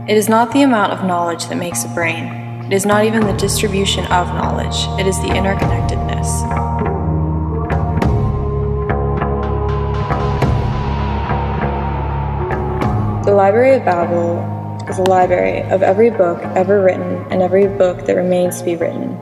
It is not the amount of knowledge that makes a brain. It is not even the distribution of knowledge. It is the interconnectedness. The Library of Babel is a library of every book ever written and every book that remains to be written.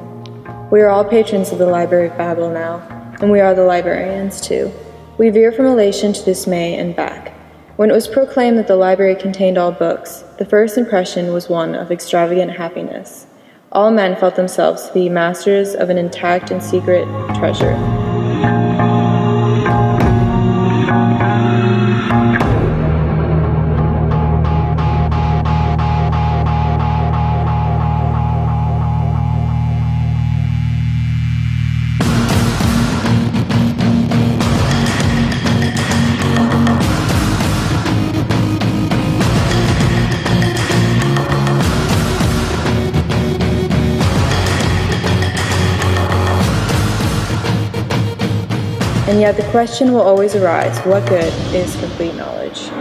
We are all patrons of the Library of Babel now, and we are the librarians too. We veer from elation to dismay and back. When it was proclaimed that the library contained all books, the first impression was one of extravagant happiness. All men felt themselves to be masters of an intact and secret treasure. And yet the question will always arise, what good is complete knowledge?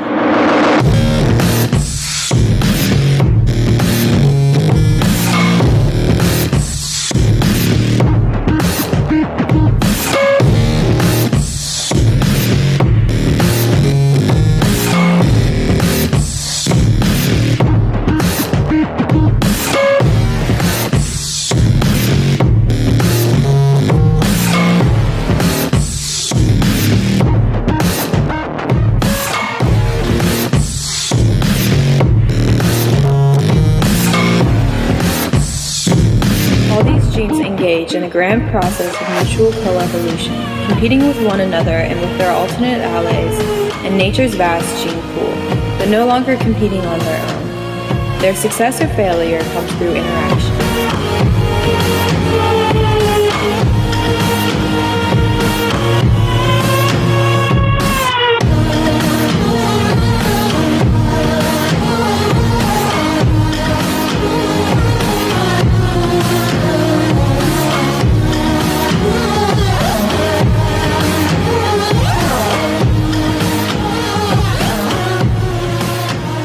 Engage in a grand process of mutual co-evolution, competing with one another and with their alternate allies in nature's vast gene pool, but no longer competing on their own. Their success or failure comes through interaction.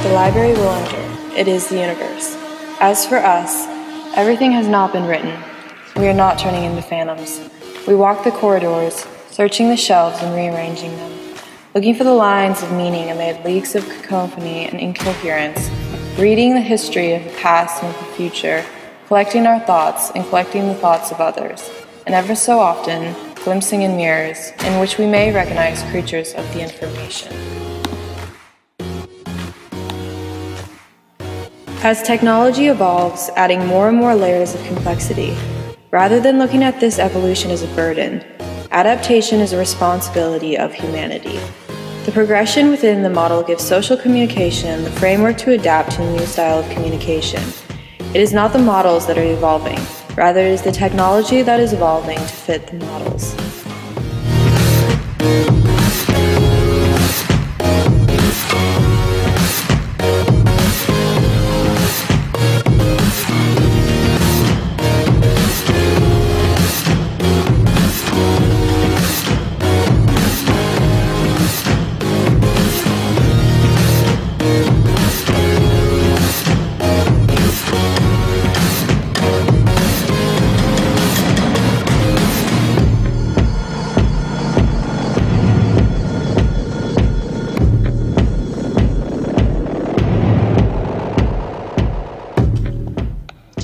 The library will endure. It is the universe. As for us, everything has not been written. We are not turning into phantoms. We walk the corridors, searching the shelves and rearranging them, looking for the lines of meaning amid leaks of cacophony and incoherence, reading the history of the past and of the future, collecting our thoughts and collecting the thoughts of others, and ever so often, glimpsing in mirrors in which we may recognize creatures of the information. As technology evolves, adding more and more layers of complexity, rather than looking at this evolution as a burden, adaptation is a responsibility of humanity. The progression within the model gives social communication the framework to adapt to a new style of communication. It is not the models that are evolving, rather it is the technology that is evolving to fit the models.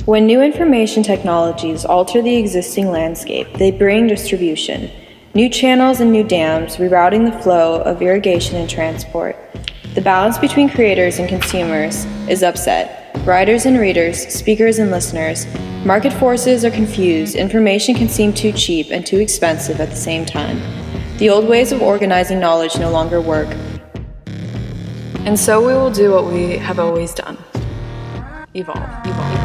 When new information technologies alter the existing landscape, they bring distribution, new channels and new dams, rerouting the flow of irrigation and transport. The balance between creators and consumers is upset. Writers and readers, speakers and listeners, market forces are confused, information can seem too cheap and too expensive at the same time. The old ways of organizing knowledge no longer work. And so we will do what we have always done. Evolve.